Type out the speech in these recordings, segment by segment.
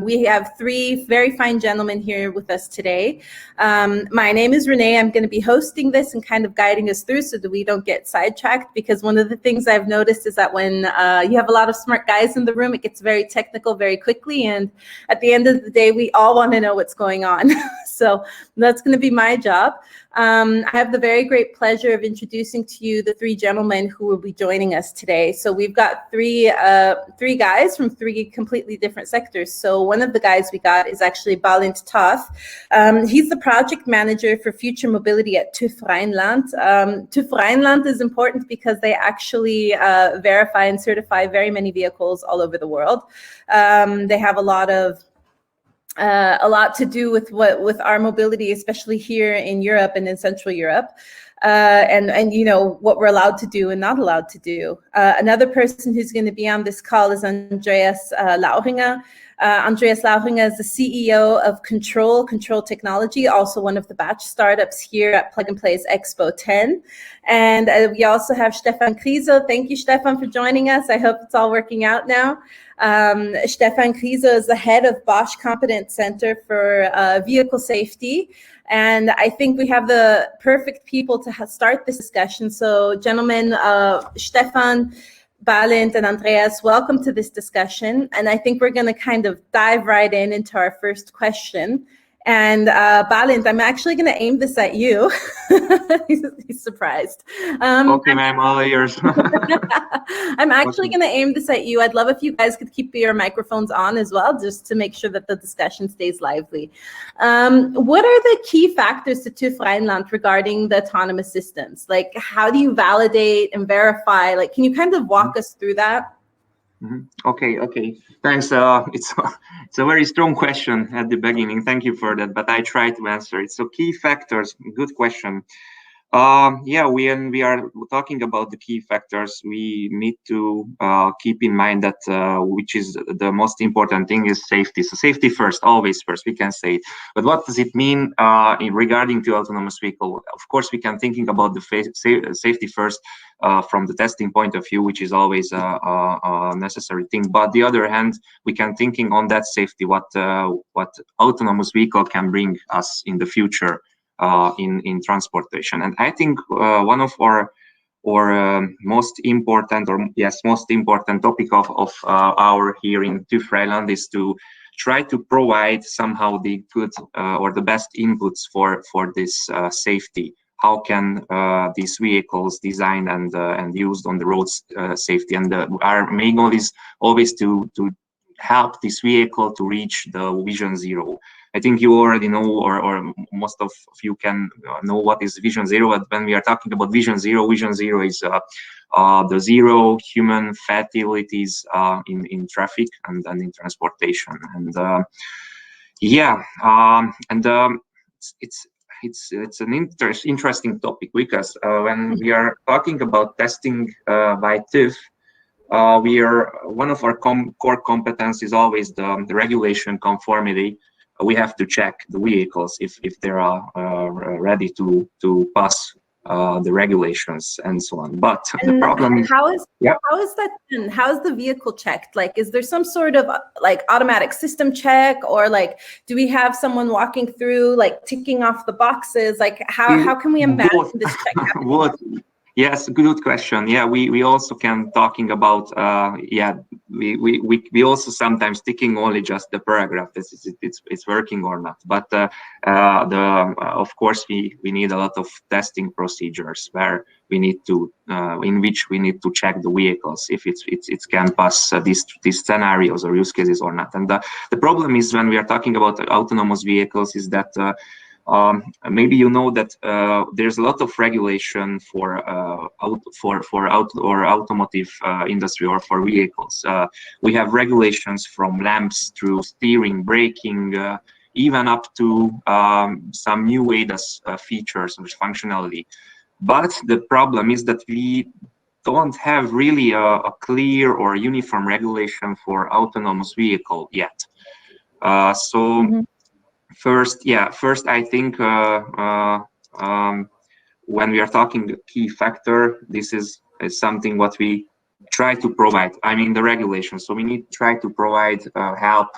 We have three very fine gentlemen here with us today. My name is Renee. I'm going to be hosting this and kind of guiding us through so that we don't get sidetracked, because one of the things I've noticed is that when you have a lot of smart guys in the room, it gets very technical very quickly. And at the end of the day, we all want to know what's going on. So that's going to be my job. I have the very great pleasure of introducing to you the three gentlemen who will be joining us today. So we've got three guys from three completely different sectors. So one of the guys we got is actually Balint Toth. He's the project manager for future mobility at TÜV Rheinland. TÜV Rheinland is important because they actually verify and certify very many vehicles all over the world. They have a lot to do with our mobility, especially here in Europe and in Central Europe, and you know what we're allowed to do and not allowed to do. Another person who's going to be on this call is Andreas Lauchinger. Andreas Lauchinger is the CEO of Control Technology, also one of the Bosch startups here at Plug and Play's Expo 10. And we also have Stefan Kriese. Thank you, Stefan, for joining us. I hope it's all working out now. Stefan Kriese is the head of Bosch Competence Center for Vehicle Safety. And I think we have the perfect people to start this discussion. So, gentlemen, Stefan, Balint, and Andreas, welcome to this discussion. And I think we're going to kind of dive right into our first question. And Balint, I'm actually going to aim this at you. He's surprised. Okay, ma'am, all ears. I'm actually going to aim this at you. I'd love if you guys could keep your microphones on as well, just to make sure that the discussion stays lively. What are the key factors to TÜV Rheinland regarding the autonomous systems? Like, how do you validate and verify? Like, can you kind of walk us through that? Okay. Thanks. It's a very strong question at the beginning. Thank you for that, but I try to answer it. So key factors, good question. When we are talking about the key factors, we need to keep in mind that which is the most important thing is safety. So safety first, always first, we can say. But what does it mean regarding to autonomous vehicle? Of course, we can thinking about the safety first from the testing point of view, which is always a necessary thing. But the other hand, we can thinking on that safety, what autonomous vehicle can bring us in the future. In transportation. And I think one of our most important topic of our here in TÜV Rheinland is to try to provide somehow the good or the best inputs for this safety. How can these vehicles designed and used on the roads safety? And our main goal is always to help this vehicle to reach the Vision Zero. I think you already know, or most of you can know what is Vision Zero. But when we are talking about Vision Zero is the zero human fatalities in traffic and in transportation. And it's an interesting topic, because when we are talking about testing by TÜV, we are one of our core competence is always the regulation conformity. We have to check the vehicles if they are ready to pass the regulations and so on. But the problem is how is that done? How is the vehicle checked? Like, is there some sort of like automatic system check, or like do we have someone walking through like ticking off the boxes? Like how can we imagine this check happening? Yes, good question. Yeah, we also can talking about we also sometimes ticking only just the paragraph it's working or not. But of course we need a lot of testing procedures where we need to in which we need to check the vehicles if it can pass these scenarios or use cases or not. And the problem is when we are talking about autonomous vehicles is that maybe you know that there's a lot of regulation for automotive industry or for vehicles. We have regulations from lamps through steering, braking, even up to some new ADAS features and functionality. But the problem is that we don't have really a clear or uniform regulation for autonomous vehicle yet. First, I think when we are talking key factor, this is something what we try to provide. I mean, the regulation. So we need to try to provide help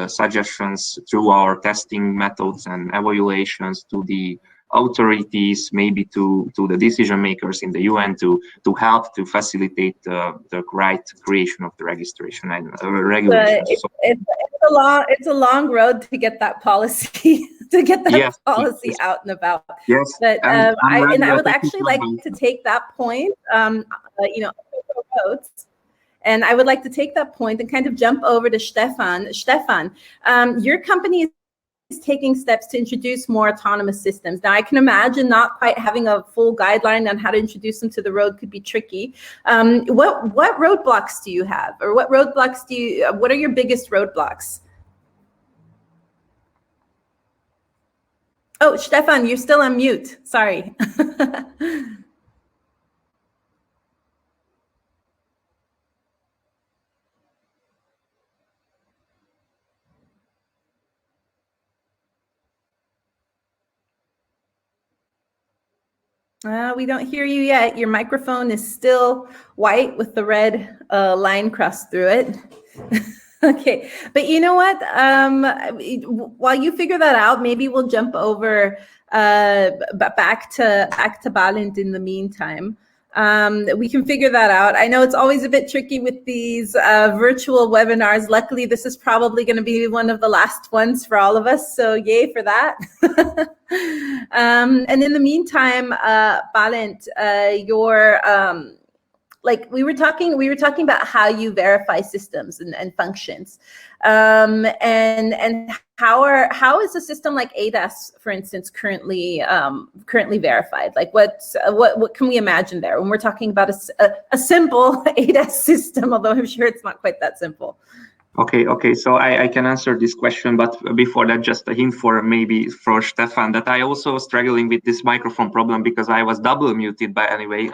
suggestions through our testing methods and evaluations to the authorities, maybe to the decision makers in the UN to help to facilitate the right creation of the registration and regulations. It's a long road to get that policy to get that yes, policy yes, out and about. yes. But And I would actually like to take that point, roads. And I would like to take that point and kind of jump over to Stefan. Stefan, your company is taking steps to introduce more autonomous systems. Now, I can imagine not quite having a full guideline on how to introduce them to the road could be tricky. What roadblocks do you have, or what are your biggest roadblocks? Oh, Stefan, you're still on mute. Sorry. We don't hear you yet. Your microphone is still white with the red line crossed through it. Okay, but you know what? While you figure that out, maybe we'll jump over back to Balint in the meantime. We can figure that out. I know it's always a bit tricky with these virtual webinars. Luckily, this is probably going to be one of the last ones for all of us. So yay for that. And in the meantime, Balint, like we were talking about how you verify systems and functions, and how is a system like ADAS, for instance, currently verified? Like what can we imagine there when we're talking about a simple ADAS system? Although I'm sure it's not quite that simple. Okay. So I can answer this question, but before that, just a hint for Stefan that I also struggling with this microphone problem because I was double muted by anyway,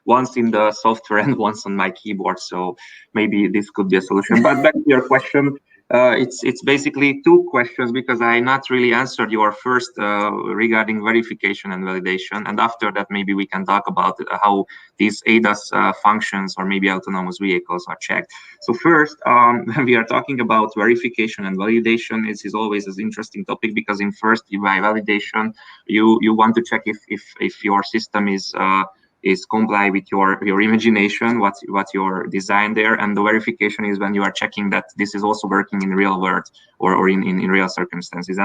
once in the software and once on my keyboard. So maybe this could be a solution. But back to your question, it's basically two questions because I not really answered your first regarding verification and validation, and after that maybe we can talk about how these ADAS functions or maybe autonomous vehicles are checked. So first, when we are talking about verification and validation, it is always an interesting topic because in first by validation you want to check if your system is comply with your imagination, what your design there, and the verification is when you are checking that this is also working in real world or in real circumstances.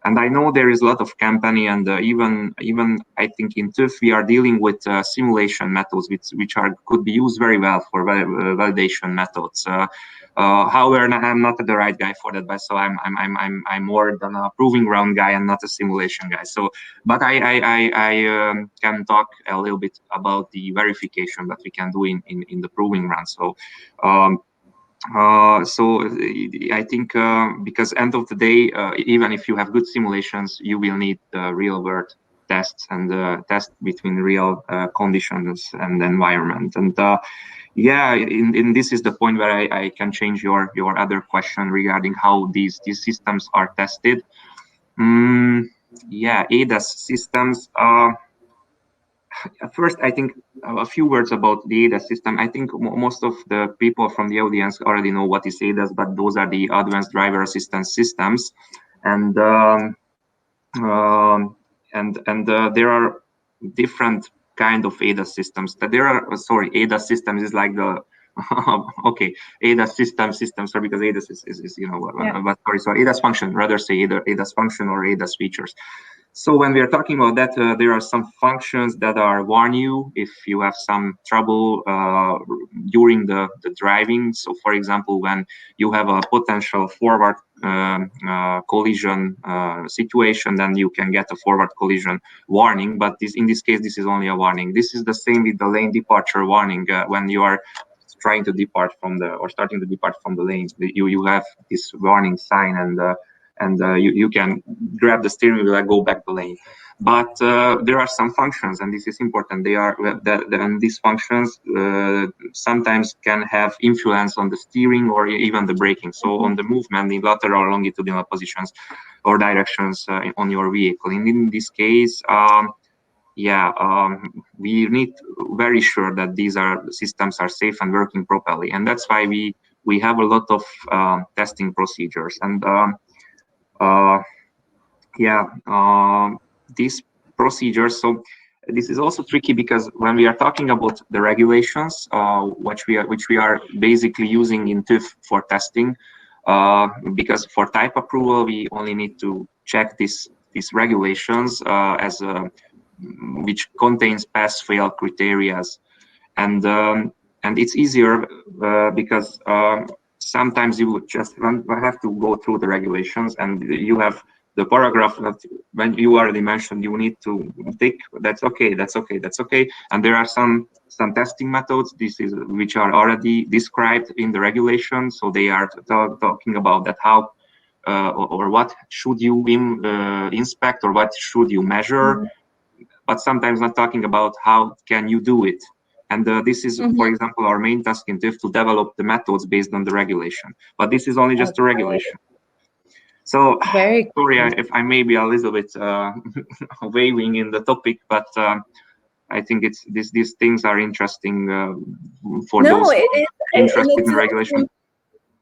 And I know there is a lot of company and even I think in TÜV we are dealing with simulation methods which could be used very well for validation methods. However, I'm not the right guy for that, but so I'm more than a proving ground guy and not a simulation guy. So, but I can talk a little bit about the verification that we can do in the proving run. So. So I think because end of the day, even if you have good simulations, you will need real world tests and test between real conditions and environment. And yeah, in this is the point where I can change your other question regarding how these systems are tested. Yeah, ADAS systems. First, I think a few words about the ADAS system. I think most of the people from the audience already know what is ADAS, but those are the advanced driver assistance systems, and there are different kind of ADAS systems. That there are ADAS systems is like the okay, ADAS systems are because ADAS is Yeah. but sorry, ADAS function, rather say either ADAS function or ADAS features. So when we are talking about that, there are some functions that are warn you if you have some trouble during the driving. So for example, when you have a potential forward collision situation, then you can get a forward collision warning. But in this case, this is only a warning. This is the same with the lane departure warning. When you are trying to depart from starting to depart from the lane, you have this warning sign and you can grab the steering wheel and go back the lane. But there are some functions, and this is important. And these functions sometimes can have influence on the steering or even the braking. So on the movement in lateral or longitudinal positions or directions on your vehicle. And in this case, we need very sure that these systems are safe and working properly, and that's why we we have a lot of testing procedures, and these procedures. So this is also tricky because when we are talking about the regulations, which we are basically using in TÜV for testing, because for type approval we only need to check these regulations which contains pass-fail criteria, and it's easier because sometimes you would just have to go through the regulations, and you have the paragraph that when you already mentioned you need to tick that's okay, and there are some testing methods which are already described in the regulation, so they are talking about that how or what should you inspect or what should you measure, but sometimes not talking about how can you do it. And this is, for example, our main task in TÜV to develop the methods based on the regulation. But this is only just a regulation. So, sorry if I may be a little bit waving in the topic, but I think these things are interesting for those interested in regulation.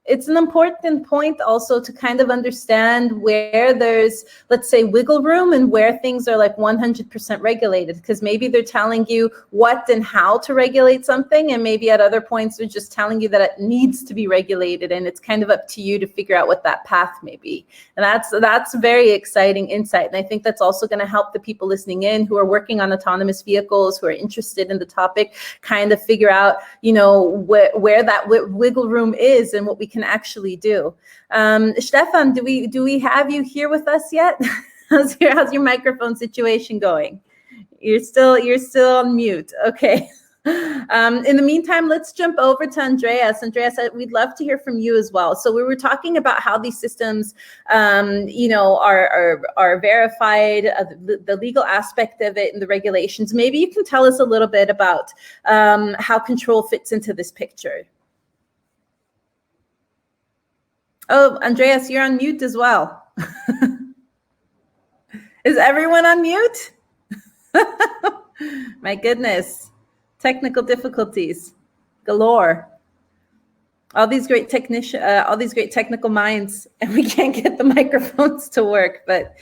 It's an important point also to kind of understand where there's, let's say, wiggle room and where things are like 100% regulated, because maybe they're telling you what and how to regulate something, and maybe at other points they're just telling you that it needs to be regulated, and it's kind of up to you to figure out what that path may be. And that's very exciting insight, and I think that's also going to help the people listening in who are working on autonomous vehicles, who are interested in the topic, kind of figure out, you know, where that wiggle room is and what we can actually do. Stefan, do we have you here with us yet? How's your microphone situation going? You're still on mute. Okay. In the meantime, let's jump over to Andreas. Andreas, we'd love to hear from you as well. So we were talking about how these systems, you know, are verified, the legal aspect of it and the regulations. Maybe you can tell us a little bit about how control fits into this picture. Oh, Andreas, you're on mute as well. Is everyone on mute? My goodness. Technical difficulties galore. All these great technical minds, and we can't get the microphones to work, but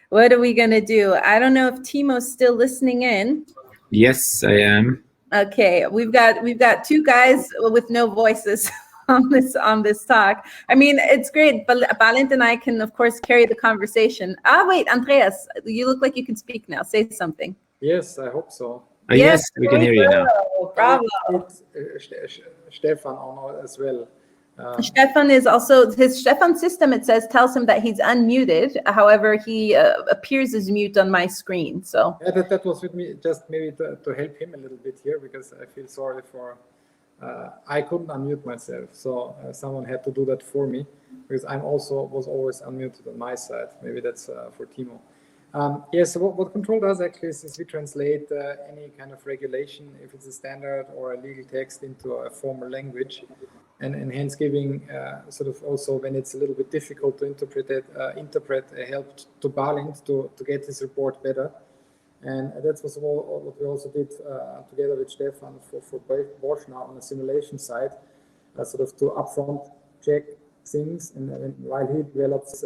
what are we going to do? I don't know if Timo's still listening in. Yes, I am. Okay, we've got two guys with no voices on this talk. I mean, it's great, but Balint and I can, of course, carry the conversation. Wait, Andreas, you look like you can speak now. Say something. Yes, I hope so. Yes, we can hear you now. Bravo. Stefan as well. Stefan is also, his Stefan system, it says, tells him that he's unmuted. However, he appears as mute on my screen. So yeah, that was with me, just maybe to help him a little bit here, because I feel sorry for, I couldn't unmute myself. So someone had to do that for me, because was always unmuted on my side. Maybe that's for Timo. Yes, so what control does actually is we translate any kind of regulation, if it's a standard or a legal text, into a formal language, and hence giving sort of also, when it's a little bit difficult to interpret help to Balint to get his report better. And that's what we also did together with Stefan for Bosch now on the simulation side, sort of to upfront check things, and while he develops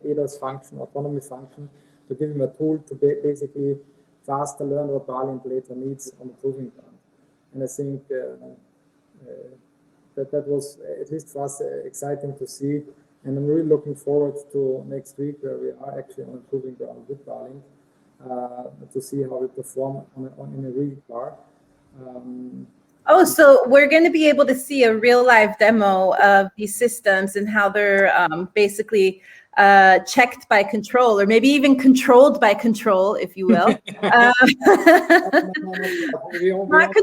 ADAS function, autonomy function, to give him a tool to basically faster learn what Balint later needs on the proving ground. And I think that was, at least for us, exciting to see. And I'm really looking forward to next week, where we are actually on a proving ground with Balint, to see how we perform in a real car. Oh, so we're going to be able to see a real live demo of these systems and how they're basically checked by control, or maybe even controlled by control, if you will. Not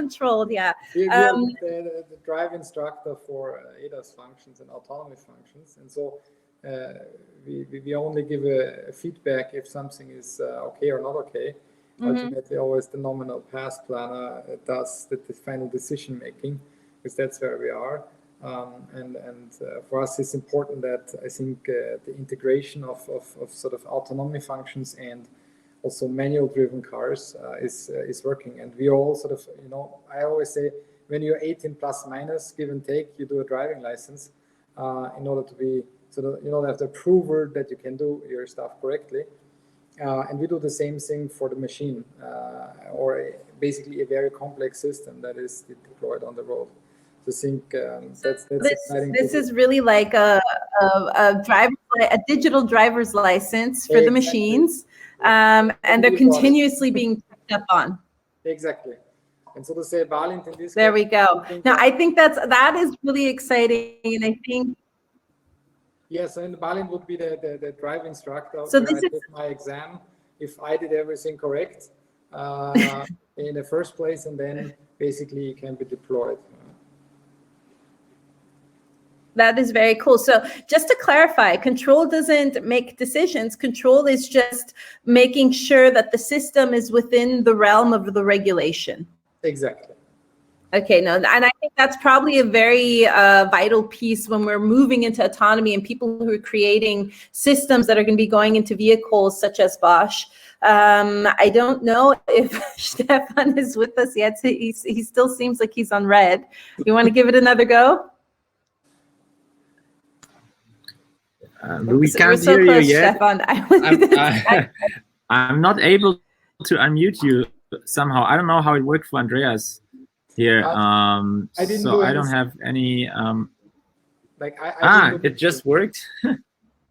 controlled, yeah. We are the drive instructor for ADAS functions and autonomy functions, and so we only give a feedback if something is okay or not okay. Ultimately, always the nominal path planner does the final decision making, because that's where we are. And for us, it's important that I think the integration of sort of autonomy functions and also manual driven cars is working. And we all sort of, you know, I always say when you're 18 plus minus, give and take, you do a driving license in order to be, so that you have the approval that you can do your stuff correctly. And we do the same thing for the machine, or basically a very complex system that is deployed on the road. So I think that's exciting. This is really like a digital driver's license for the machines, and they're continuously being picked up on. Exactly. And so to say, Balint in this. There we go. Now I think that is really exciting, and I think. Yes, and Balint would be the driving instructor. So where this I take my exam if I did everything correct in the first place, and then basically it can be deployed. That is very cool. So just to clarify, control doesn't make decisions. Control is just making sure that the system is within the realm of the regulation. Exactly. Okay, no, and I think that's probably a very vital piece when we're moving into autonomy and people who are creating systems that are going to be going into vehicles such as Bosch. I don't know if Stefan is with us yet. He still seems like he's on red. You want to give it another go? We can't hear you yet. Stefan. I'm not able to unmute you somehow. I don't know how it worked for Andreas here. I don't have any. It just worked.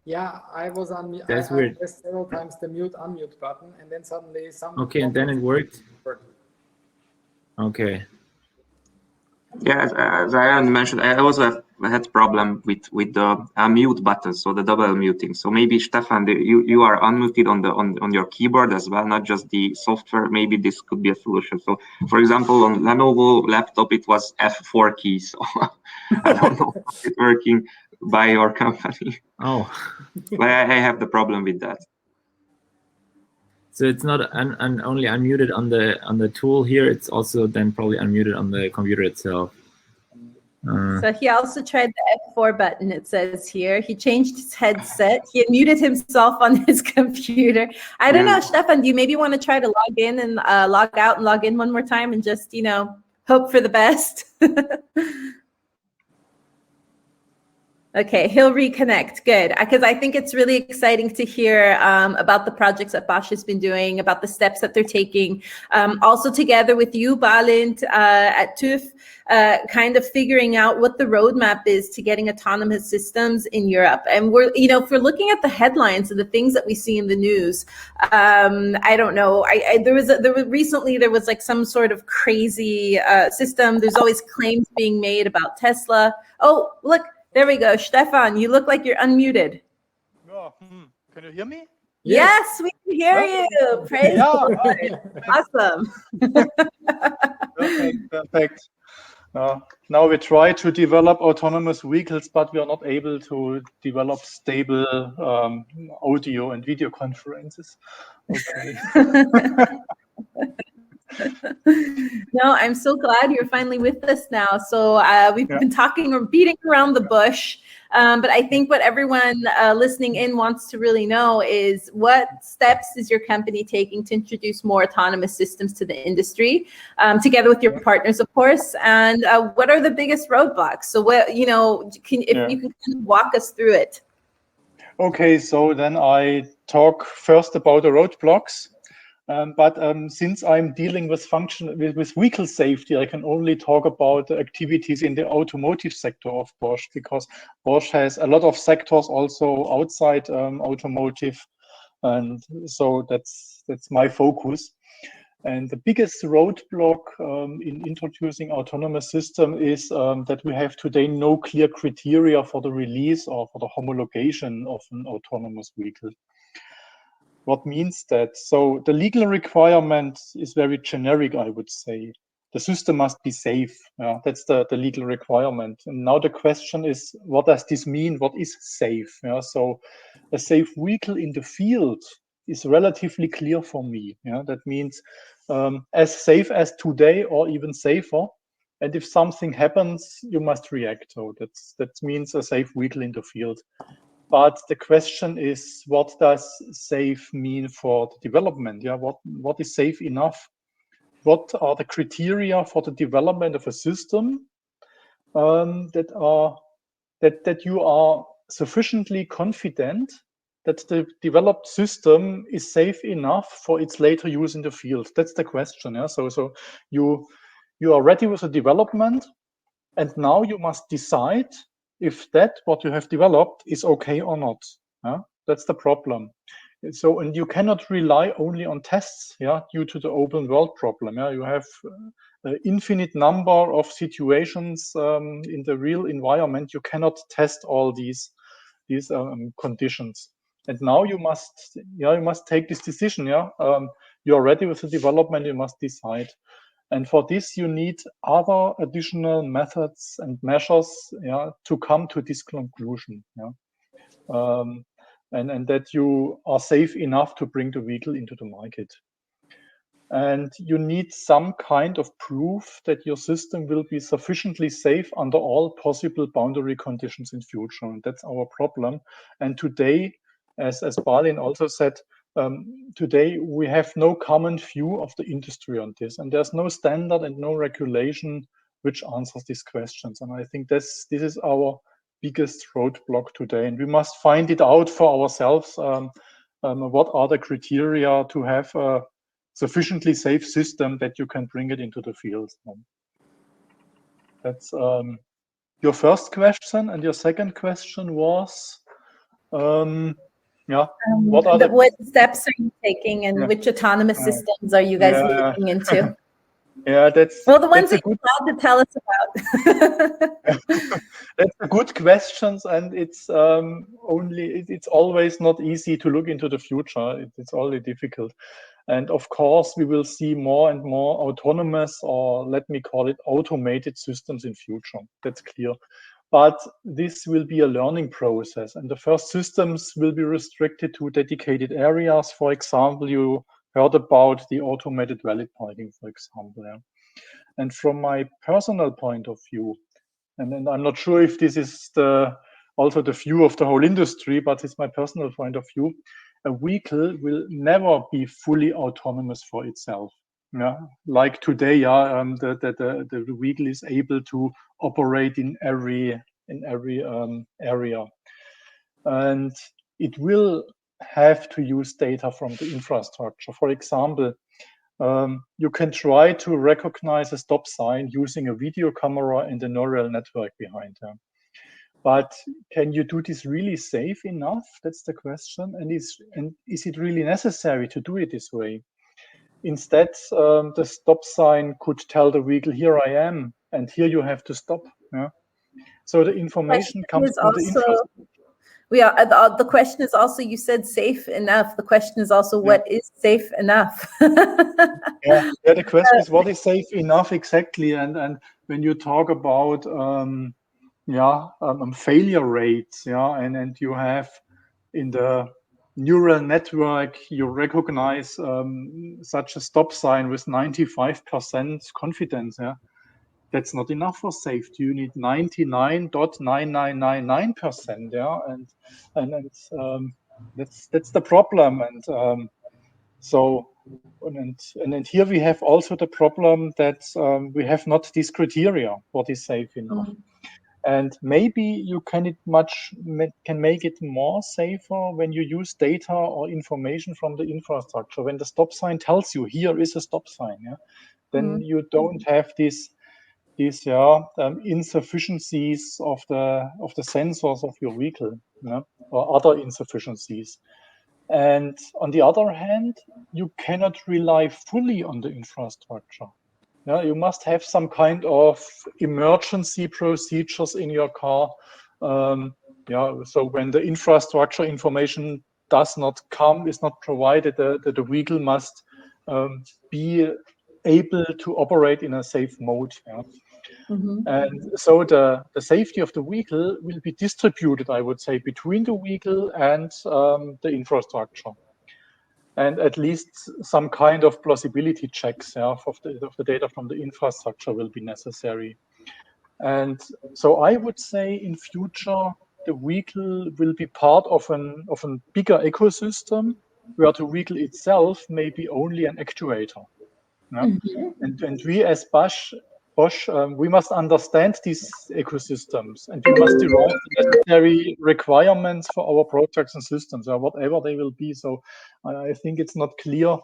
Yeah, I was on. That's I weird. pressed several times the mute/unmute button, and then suddenly some. Okay, and then it worked. Okay. Yeah, as I mentioned, I also had problem with the mute button, so the double muting. So maybe Stefan, you are unmuted on your keyboard as well, not just the software. Maybe this could be a solution. So, for example, on Lenovo laptop, it was F4 key. So I don't know if it's working by your company. Oh, but I have the problem with that. So it's not only unmuted on the tool here. It's also then probably unmuted on the computer itself. So he also tried the F4 button. It says here he changed his headset. He muted himself on his computer. I don't know, Stefan. Do you maybe want to try to log in and log out and log in one more time and just hope for the best? Okay, he'll reconnect. Good, because I think it's really exciting to hear about the projects that Bosch has been doing, about the steps that they're taking. Also together with you, Balint, at TÜV, kind of figuring out what the roadmap is to getting autonomous systems in Europe. And we're, if we're looking at the headlines and the things that we see in the news, I don't know. Recently there was like some sort of crazy system. There's always claims being made about Tesla. Oh, look. There we go. Stefan, you look like you're unmuted. Oh, can you hear me? Yes, we can hear you. Praise the Lord. Awesome. Perfect. Now we try to develop autonomous vehicles, but we are not able to develop stable audio and video conferences. Okay. No, I'm so glad you're finally with us now. So we've been talking or beating around the bush, but I think what everyone listening in wants to really know is what steps is your company taking to introduce more autonomous systems to the industry, together with your partners, of course, and what are the biggest roadblocks? So what, you can kind of walk us through it. Okay, so then I talk first about the roadblocks. But since I'm dealing with with vehicle safety, I can only talk about the activities in the automotive sector of Bosch, because Bosch has a lot of sectors also outside automotive, and so that's my focus. And the biggest roadblock in introducing autonomous system is that we have today no clear criteria for the release or for the homologation of an autonomous vehicle. What means that? So the legal requirement is very generic, I would say. The system must be safe. That's the legal requirement. And now the question is, what does this mean? What is safe? So a safe vehicle in the field is relatively clear for me. That means as safe as today or even safer. And if something happens, you must react. So that means a safe vehicle in the field. But the question is, what does safe mean for the development? What is safe enough? what are the criteria for the development of a system that you are sufficiently confident that the developed system is safe enough for its later use in the field. That's the question. Yeah. So you are ready with the development, and now you must decide if that what you have developed is okay or not. Yeah. That's the problem. So, and you cannot rely only on tests, yeah, due to the open world problem. Yeah, you have an infinite number of situations in the real environment. You cannot test all these conditions. And now you must take this decision. Yeah, you are ready with the development. You must decide. And for this, you need other additional methods and measures, yeah, to come to this conclusion. Yeah. And that you are safe enough to bring the vehicle into the market. And you need some kind of proof that your system will be sufficiently safe under all possible boundary conditions in future. And that's our problem. And today, as Balin also said, today we have no common view of the industry on this. And there's no standard and no regulation which answers these questions. And I think this is our biggest roadblock today, and we must find it out for ourselves. What are the criteria to have a sufficiently safe system that you can bring it into the field? That's your first question, and your second question was, what steps are you taking, and which autonomous systems are you guys looking into? Yeah, that's the ones that you're allowed to tell us about. That's a good questions, and it's it's always not easy to look into the future. It's only difficult, and of course we will see more and more autonomous, or let me call it automated systems in future. That's clear, but this will be a learning process, and the first systems will be restricted to dedicated areas. For example, you heard about the automated valet parking, for example. Yeah. And from my personal point of view, and I'm not sure if this is also the view of the whole industry, but it's my personal point of view, a vehicle will never be fully autonomous for itself. Yeah, like today, yeah, the vehicle is able to operate in every area, and it will have to use data from the infrastructure. For example, you can try to recognize a stop sign using a video camera and a neural network behind them. But can you do this really safe enough? That's the question. And is it really necessary to do it this way? Instead, the stop sign could tell the vehicle, here I am, and here you have to stop. Yeah? So the information comes from the infrastructure. The question is also, you said safe enough. The question is also, what is safe enough? yeah, the question is, what is safe enough exactly? And when you talk about failure rates, yeah, and you have in the neural network, you recognize such a stop sign with 95% confidence, yeah. That's not enough for safety. You need 99.9999%, yeah, and that's the problem. And and here we have also the problem that we have not this criteria what is safe enough. And maybe you can make it more safer when you use data or information from the infrastructure. When the stop sign tells you here is a stop sign, yeah, then you don't have these insufficiencies of the sensors of your vehicle, yeah, or other insufficiencies. And on the other hand, you cannot rely fully on the infrastructure. Yeah, you must have some kind of emergency procedures in your car. So when the infrastructure information does not come, is not provided, the vehicle must be able to operate in a safe mode. Yeah. And so the safety of the vehicle will be distributed, I would say, between the vehicle and the infrastructure. And at least some kind of plausibility checks, yeah, of the data from the infrastructure will be necessary. And so I would say in future, the vehicle will be part of a bigger ecosystem where the vehicle itself may be only an actuator. Yeah? And we as Bosch, we must understand these ecosystems, and we must derive the necessary requirements for our products and systems, or whatever they will be. So I think it's not clear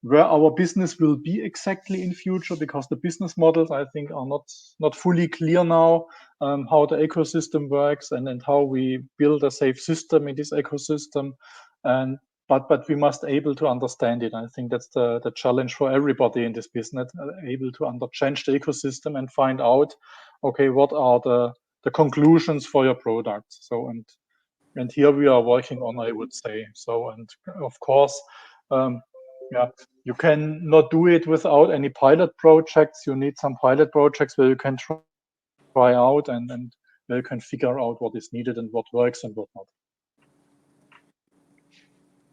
where our business will be exactly in future, because the business models, I think, are not fully clear now, how the ecosystem works and how we build a safe system in this ecosystem. But we must able to understand it. I think that's the challenge for everybody in this business, able to change the ecosystem and find out, okay, what are the conclusions for your products. So and here we are working on, I would say. So, and of course, yeah, you can not do it without any pilot projects. You need some pilot projects where you can try out and where you can figure out what is needed and what works and what not.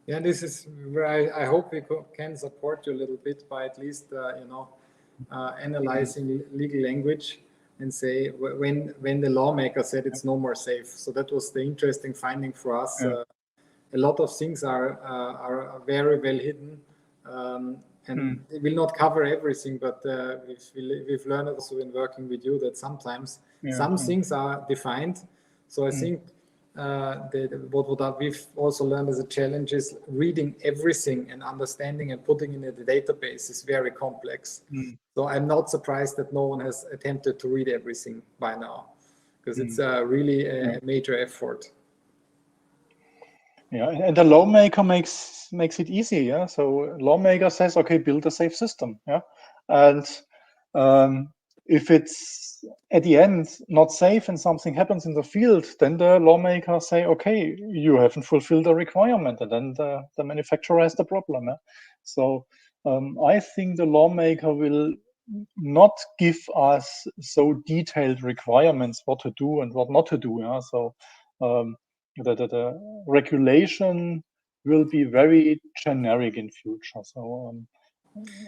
Yeah, this is where I hope we can support you a little bit by at least, analyzing legal language and say when the lawmaker said it's no more safe. So that was the interesting finding for us. Yeah. A lot of things are very well hidden, and it will not cover everything, but we've learned also in working with you that sometimes some things are defined. So I think what we've also learned as a challenge is reading everything and understanding and putting in a database is very complex. So I'm not surprised that no one has attempted to read everything by now, because it's really a major effort. Yeah, and the lawmaker makes it easy. Yeah, so lawmaker says, okay, build a safe system. Yeah, and if it's at the end not safe and something happens in the field, then the lawmaker say, okay, you haven't fulfilled the requirement, and then the manufacturer has the problem. Yeah? So I think the lawmaker will not give us so detailed requirements what to do and what not to do. Yeah, so. The regulation will be very generic in future. So,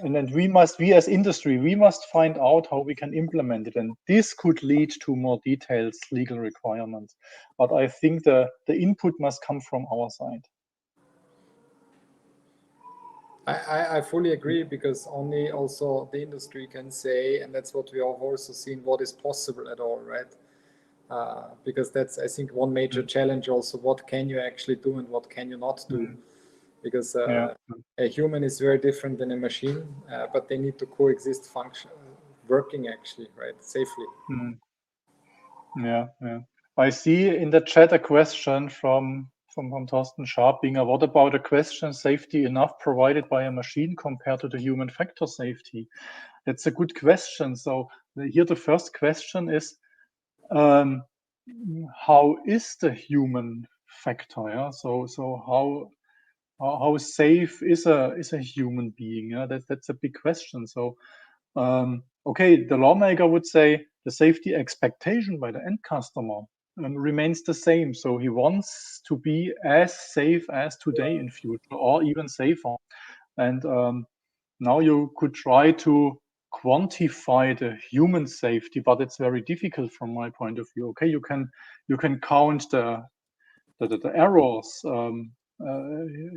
and then we as industry, we must find out how we can implement it. And this could lead to more detailed legal requirements. But I think the input must come from our side. I fully agree, because only also the industry can say, and that's what we have also seen, what is possible at all, right? Because that's, I think, one major challenge also. What can you actually do and what can you not do? Because a human is very different than a machine, but they need to coexist, working actually, right, safely. Yeah. I see in the chat a question from Thorsten Scharpinger. What about the question, safety enough provided by a machine compared to the human factor safety? That's a good question. So here the first question is, how is the human factor? Yeah? So how safe is a human being? Yeah? That's a big question. So okay, the lawmaker would say the safety expectation by the end customer remains the same. So he wants to be as safe as today in future, or even safer. And now you could try to quantify the human safety, but it's very difficult from my point of view. Okay, you can count the errors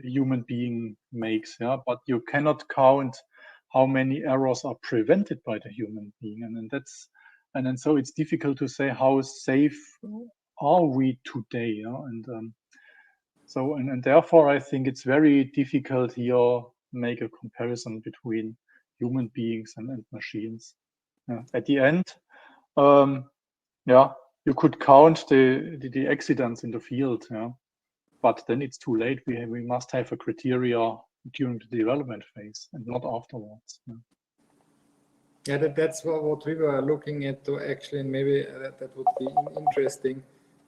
human being makes, yeah, but you cannot count how many errors are prevented by the human being, and then so it's difficult to say how safe are we today, yeah? And so and therefore I think it's very difficult here make a comparison between human beings and machines. Yeah. At the end, yeah, you could count the accidents in the field, yeah, but then it's too late. We must have a criteria during the development phase and not afterwards. Yeah. Yeah, that's what we were looking at to actually, and maybe that would be interesting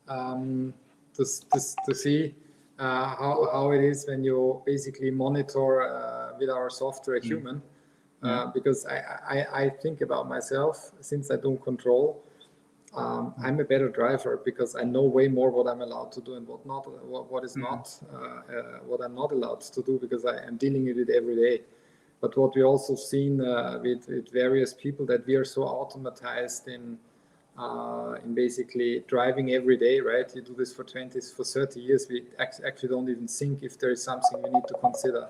to see how it is when you basically monitor with our software a human, because I think about myself, since I don't control, I'm a better driver because I know way more what I'm allowed to do and what not, what is not, what I'm not allowed to do, because I am dealing with it every day. But what we also seen with various people, that we are so automatized in basically driving every day, right? You do this for 30 years. We actually don't even think if there is something we need to consider.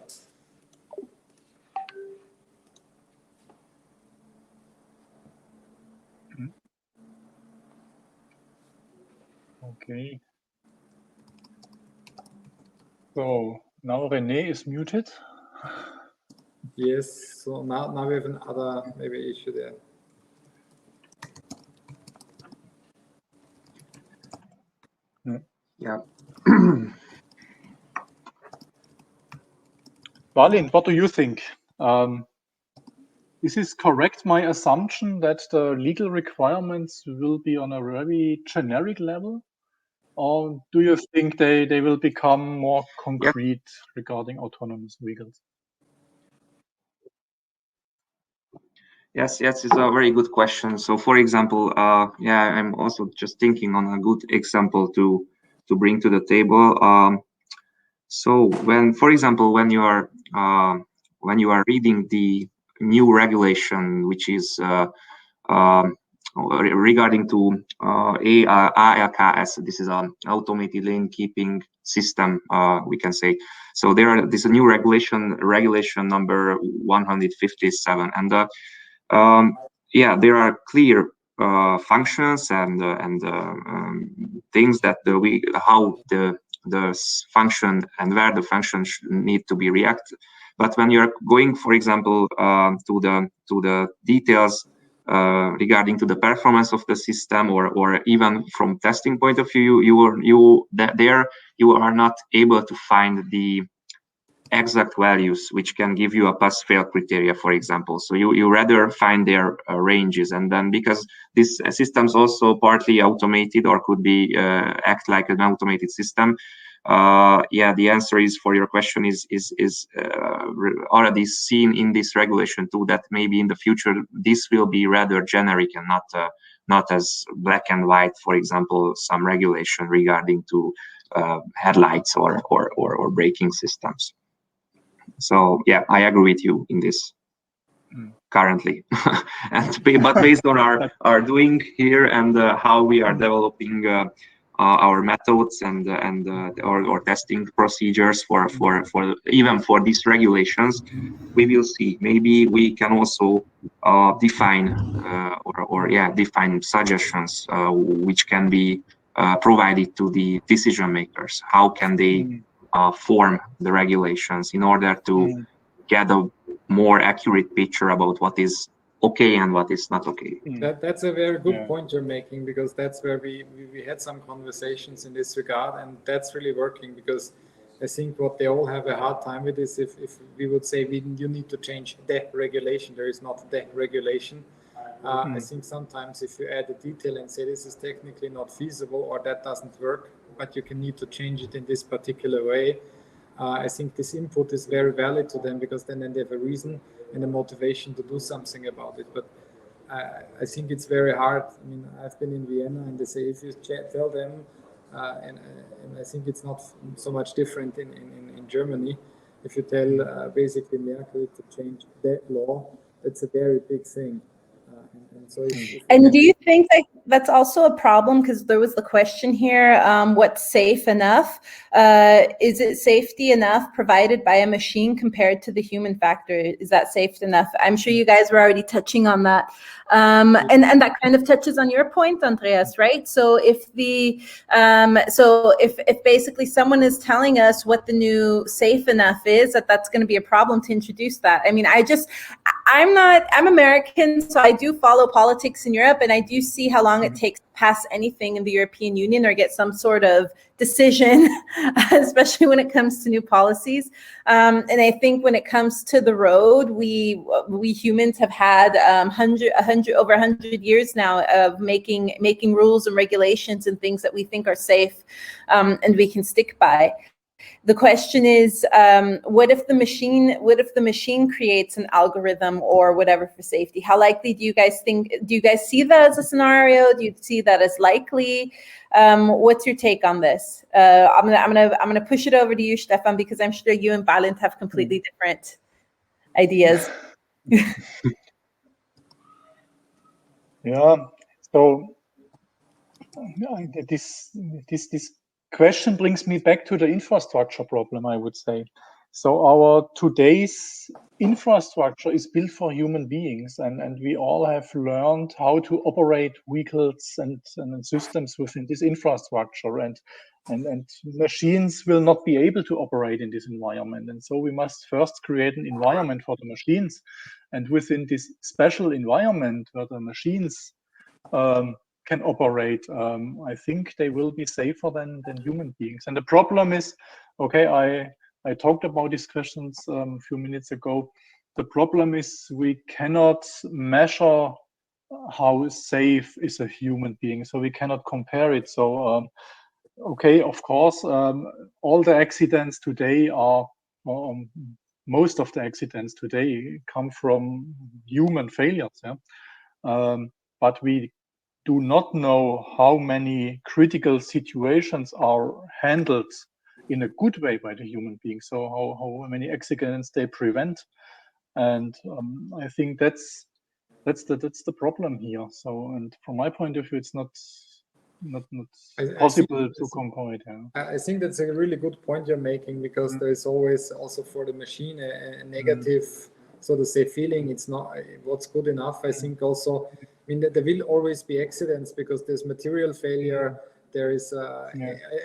Okay. So now René is muted. Yes, so now we have another maybe issue there. Yeah. Balint, what do you think? Is this correct, my assumption that the legal requirements will be on a very generic level? Or do you think they will become more concrete regarding autonomous vehicles? Yes, it's a very good question. So, for example, yeah, I'm also just thinking on a good example to bring to the table. So, when, for example, when you are reading the new regulation, which is regarding to ARKS, this is an automated lane keeping system, we can say. So this is a new regulation number 157, and yeah, there are clear functions and things that how the function and where the function need to be reacted. But when you're going, for example, to the details regarding to the performance of the system, or even from testing point of view, you are not able to find the exact values which can give you a pass-fail criteria, for example. So you rather find their ranges, and then because this system's also partly automated or could be act like an automated system. Yeah, the answer is for your question is already seen in this regulation too, that maybe in the future this will be rather generic and not as black and white. For example, some regulation regarding to headlights or braking systems. So yeah, I agree with you in this currently, but based on our doing here and how we are developing our methods and or testing procedures for even for these regulations, we will see. Maybe we can also define define suggestions which can be provided to the decision makers. How can they form the regulations in order to get a more accurate picture about what is okay and what is not okay. That's a very good point you're making, because that's where we had some conversations in this regard, and that's really working, because I think what they all have a hard time with is if we would say you need to change the regulation, there is not the regulation. I think sometimes if you add a detail and say this is technically not feasible or that doesn't work, but you can need to change it in this particular way, I think this input is very valid to them, because then they have a reason and a motivation to do something about it. But I think it's very hard. I mean, I've been in Vienna, and they say if you tell them, and I think it's not so much different in Germany. If you tell basically Merkel to change that law, that's a very big thing. And do you think that that's also a problem? Because there was the question here, what's safe enough? Is it safety enough provided by a machine compared to the human factor? Is that safe enough? I'm sure you guys were already touching on that. And that kind of touches on your point, Andreas, right? So if if basically someone is telling us what the new safe enough is, that's going to be a problem to introduce that. I mean, I'm American, so I do follow politics in Europe, and I do see how long it takes to pass anything in the European Union or get some sort of decision, especially when it comes to new policies. And I think when it comes to the road, we humans have had over 100 years now of making rules and regulations and things that we think are safe, and we can stick by. The question is, what if the machine creates an algorithm or whatever for safety? How likely do you guys see that as a scenario? Do you see that as likely? What's your take on this? I'm gonna push it over to you, Stefan, because I'm sure you and Balint have completely different ideas. Yeah. So this question brings me back to the infrastructure problem, I would say. So our today's infrastructure is built for human beings, and we all have learned how to operate vehicles and systems within this infrastructure, and machines will not be able to operate in this environment. And so we must first create an environment for the machines, and within this special environment where the machines can operate, I think they will be safer than human beings. And the problem is, okay, I talked about these questions a few minutes ago. The problem is we cannot measure how safe is a human being, so we cannot compare it. So, okay, of course, all the accidents today are, most of the accidents today come from human failures. Yeah? But we do not know how many critical situations are handled in a good way by the human being. So how many accidents they prevent, and I think that's the problem here. So, and from my point of view, it's not possible to compare it. Yeah. I think that's a really good point you're making, because there is always also for the machine a negative, so to say, feeling. It's not what's good enough. I think also, I mean, that there will always be accidents because there's material failure. There is a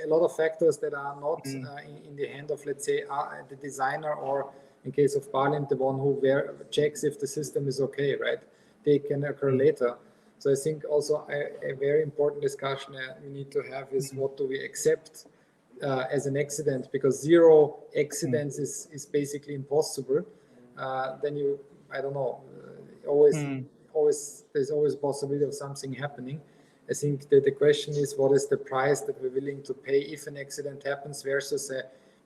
lot of factors that are not in the hand of, let's say, the designer, or in case of Parliament, the one who checks if the system is okay, right? They can occur later. So I think also a very important discussion we need to have is what do we accept as an accident, because zero accidents is basically impossible. Then you, I don't know, there's always a possibility of something happening. I think that the question is, what is the price that we're willing to pay if an accident happens versus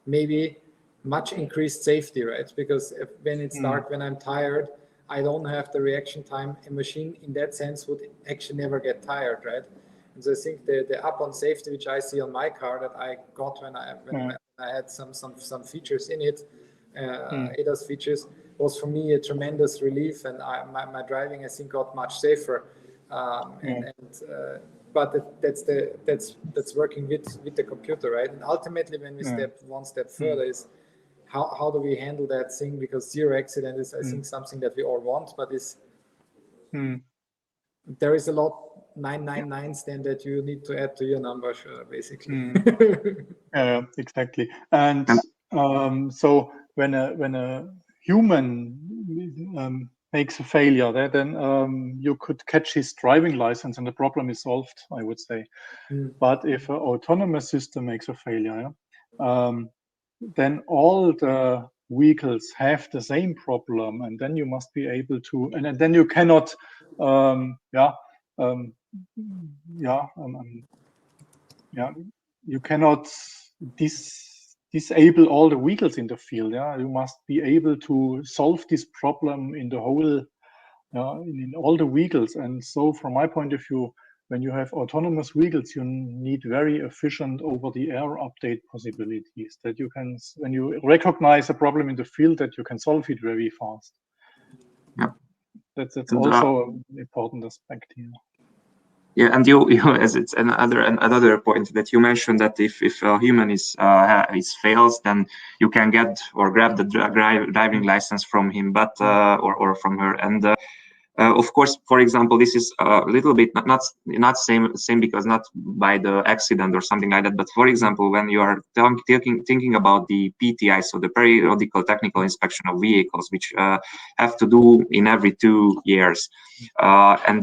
maybe much increased safety, right? Because when it's dark, when I'm tired, I don't have the reaction time. A machine in that sense would actually never get tired, right? And so I think the up on safety, which I see on my car that I got when I had some features in it, ADAS features, was for me a tremendous relief, and my driving, I think, got much safer. But that's working with the computer, right? And ultimately, when we step one step further, is how do we handle that thing? Because zero accident is, I think, something that we all want, but there is a lot 999s then that you need to add to your number, basically. Yeah, exactly. And so when a human makes a failure, then you could catch his driving license and the problem is solved, I would say. But if an autonomous system makes a failure, then all the vehicles have the same problem, and then you must be able to, and then you cannot, you cannot disable all the vehicles in the field. Yeah, you must be able to solve this problem in the whole, in all the vehicles. And so, from my point of view, when you have autonomous vehicles, you need very efficient over-the-air update possibilities that you can, when you recognize a problem in the field, that you can solve it very fast. Yeah, that's also an important aspect here. Yeah, and you as it's another point that you mentioned, that if a human is fails, then you can get or grab the driving license from him, but or from her. And of course, for example, this is a little bit not same because not by the accident or something like that. But for example, when you are thinking about the PTI, so the periodical technical inspection of vehicles, which have to do in every 2 years, and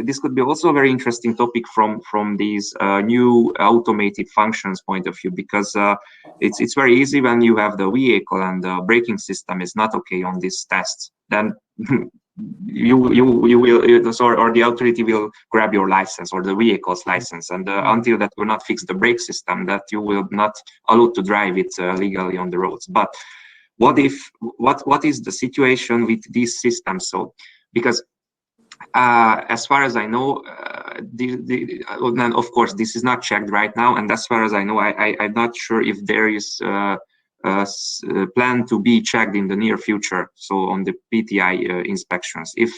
this could be also a very interesting topic from these new automated functions point of view, because it's very easy when you have the vehicle and the braking system is not okay on these tests, then you will, or the authority will grab your license or the vehicle's license, and until that will not fix the brake system, that you will not allowed to drive it legally on the roads. But what is the situation with these systems? So because as far as I know, then of course this is not checked right now, and as far as I know, I'm not sure if there is plan to be checked in the near future. So on the PTI inspections, if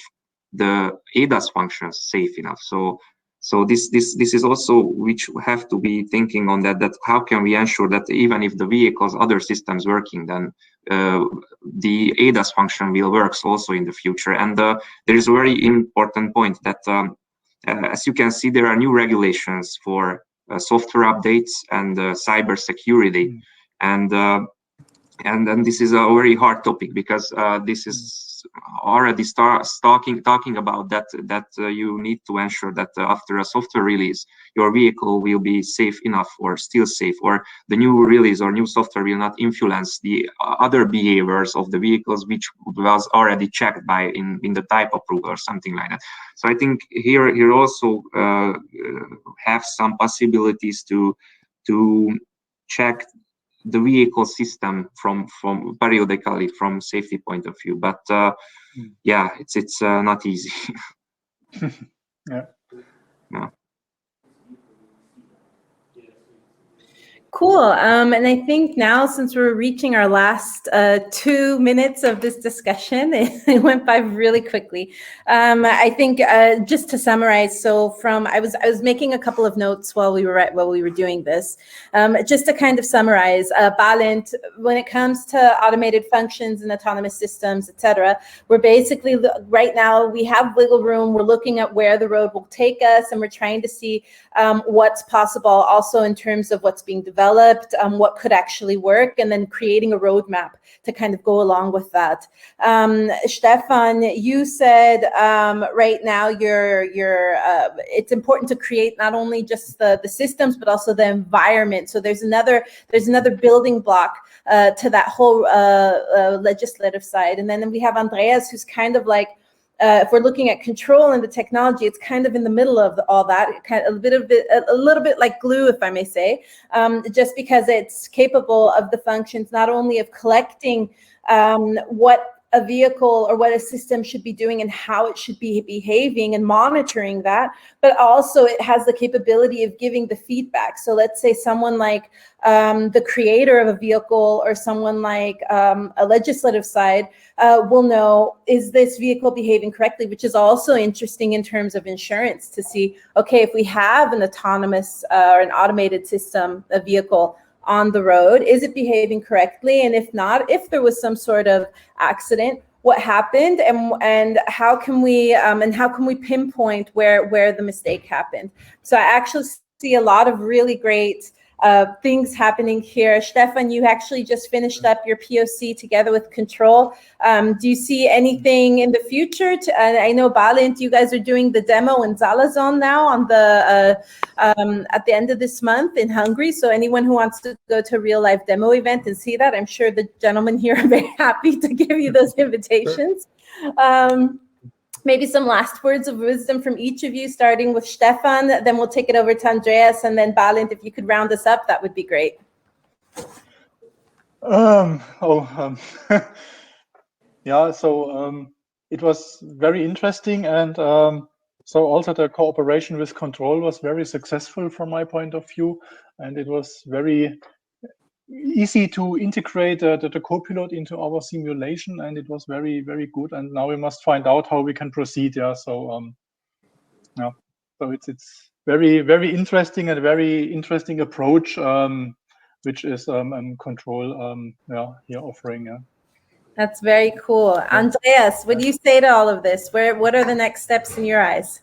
the ADAS functions safe enough. So So this is also which we have to be thinking on, that how can we ensure that even if the vehicle's other systems working, then the ADAS function will work also in the future. And there is a very important point that as you can see, there are new regulations for software updates and cyber security, and then this is a very hard topic, because this is already talking about that you need to ensure that after a software release, your vehicle will be safe enough or still safe, or the new release or new software will not influence the other behaviors of the vehicles which was already checked by in the type approval or something like that. So I think here also have some possibilities to check the vehicle system from periodically from safety point of view, but yeah, it's not easy. Yeah. Yeah. Cool. And I think now, since we're reaching our last 2 minutes of this discussion, it went by really quickly. I think just to summarize, so I was making a couple of notes while we were doing this. Just to kind of summarize, Balint, when it comes to automated functions and autonomous systems, etc., we're basically right now we have wiggle room. We're looking at where the road will take us, and we're trying to see what's possible, also in terms of what's being developed, what could actually work, and then creating a roadmap to kind of go along with that. Stefan, you said right now it's important to create not only just the systems, but also the environment. So there's another building block to that whole legislative side. And then we have Andreas, who's kind of like, if we're looking at control and the technology, it's kind of in the middle of all that, a little bit like glue, if I may say, just because it's capable of the functions not only of collecting what a vehicle or what a system should be doing and how it should be behaving and monitoring that, but also it has the capability of giving the feedback. So let's say someone like the creator of a vehicle or someone like a legislative side will know, is this vehicle behaving correctly, which is also interesting in terms of insurance to see, okay, if we have an autonomous or an automated system, a vehicle on the road, is it behaving correctly? And if not, if there was some sort of accident, what happened, and how can we pinpoint where the mistake happened? So I actually see a lot of really great things happening here. Stefan, you actually just finished up your POC together with Control. Do you see anything in the future? I know Balint, you guys are doing the demo in Zalazon now on the at the end of this month in Hungary. So anyone who wants to go to a real life demo event and see that, I'm sure the gentlemen here are very happy to give you those invitations. Maybe some last words of wisdom from each of you, starting with Stefan, then we'll take it over to Andreas, and then Balint, if you could round us up, that would be great. Yeah, so it was very interesting, and so also the cooperation with Control was very successful from my point of view, and it was very easy to integrate the co-pilot into our simulation, and it was very, very good. And now we must find out how we can proceed. Yeah, so yeah, so it's very, very interesting and very interesting approach, which is Control yeah, here offering. Yeah. That's very cool. Andreas, what do you say to all of this? What are the next steps in your eyes?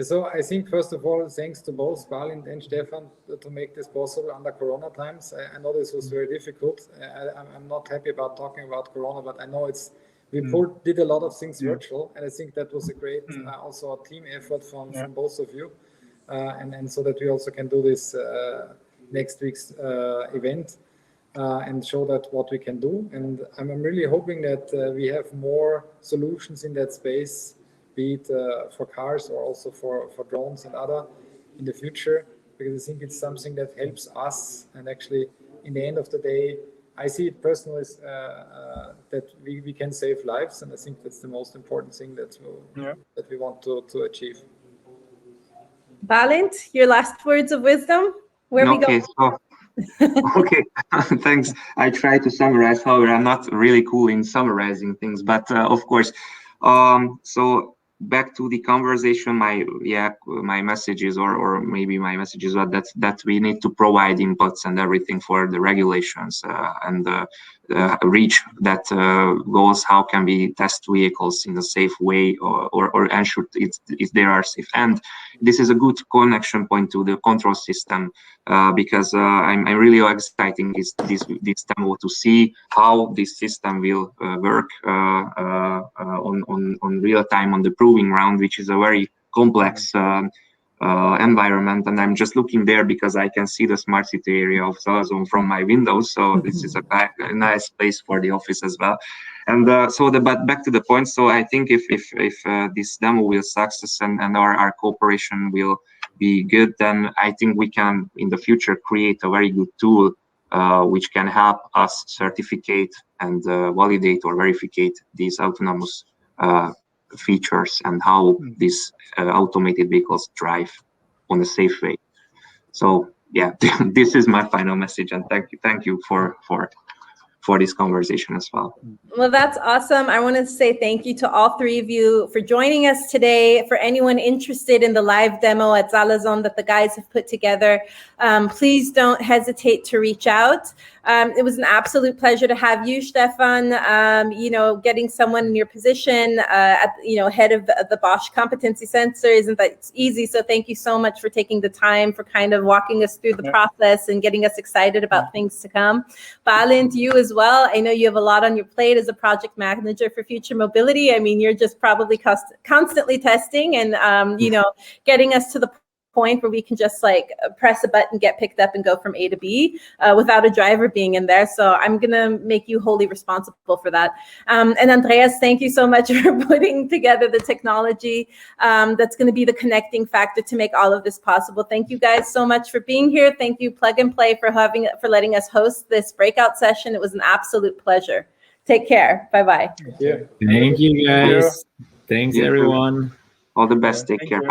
So I think, first of all, thanks to both Balint and Stefan to make this possible under Corona times. I know this was very difficult. I'm not happy about talking about Corona, but I know we did a lot of things virtual, and I think that was a great also a team effort from both of you, and so that we also can do this next week's event and show that what we can do. And I'm really hoping that we have more solutions in that space, be it for cars or also for drones and other in the future, because I think it's something that helps us. And actually, in the end of the day, I see it personally as, that we can save lives, and I think that's the most important thing that we want to achieve. Balint, your last words of wisdom? Where we go? So, okay, thanks. I try to summarize. However, I'm not really cool in summarizing things, but of course, so back to the conversation, my messages or maybe my messages are that we need to provide inputs and everything for the regulations and reach that goals. How can we test vehicles in a safe way or ensure if they are safe? And this is a good connection point to the control system because I'm really excited this demo to see how this system will work on real time on the proving ground, which is a very complex environment. And I'm just looking there because I can see the smart city area of Salazon from my windows. So this is a nice place for the office as well. And but back to the point. So I think if this demo will success and our cooperation will be good, then I think we can in the future create a very good tool which can help us certificate and validate or verificate these autonomous features and how these automated vehicles drive on a safe way. So yeah, this is my final message, and thank you for this conversation as well. Well, that's awesome. I want to say thank you to all three of you for joining us today. For anyone interested in the live demo at Salazon that the guys have put together, please don't hesitate to reach out. It was an absolute pleasure to have you, Stefan. Getting someone in your position head of the Bosch Competency Center isn't that easy. So thank you so much for taking the time for kind of walking us through the process and getting us excited about things to come. Balint, you as well. I know you have a lot on your plate as a project manager for future mobility. I mean, you're just probably constantly testing and, getting us to the point where we can just like press a button, get picked up and go from A to B without a driver being in there. So I'm going to make you wholly responsible for that. And Andreas, thank you so much for putting together the technology that's going to be the connecting factor to make all of this possible. Thank you guys so much for being here. Thank you, Plug and Play, for letting us host this breakout session. It was an absolute pleasure. Take care. Bye-bye. Thank you, guys. Thanks, everyone. All the best. Take care. Bye.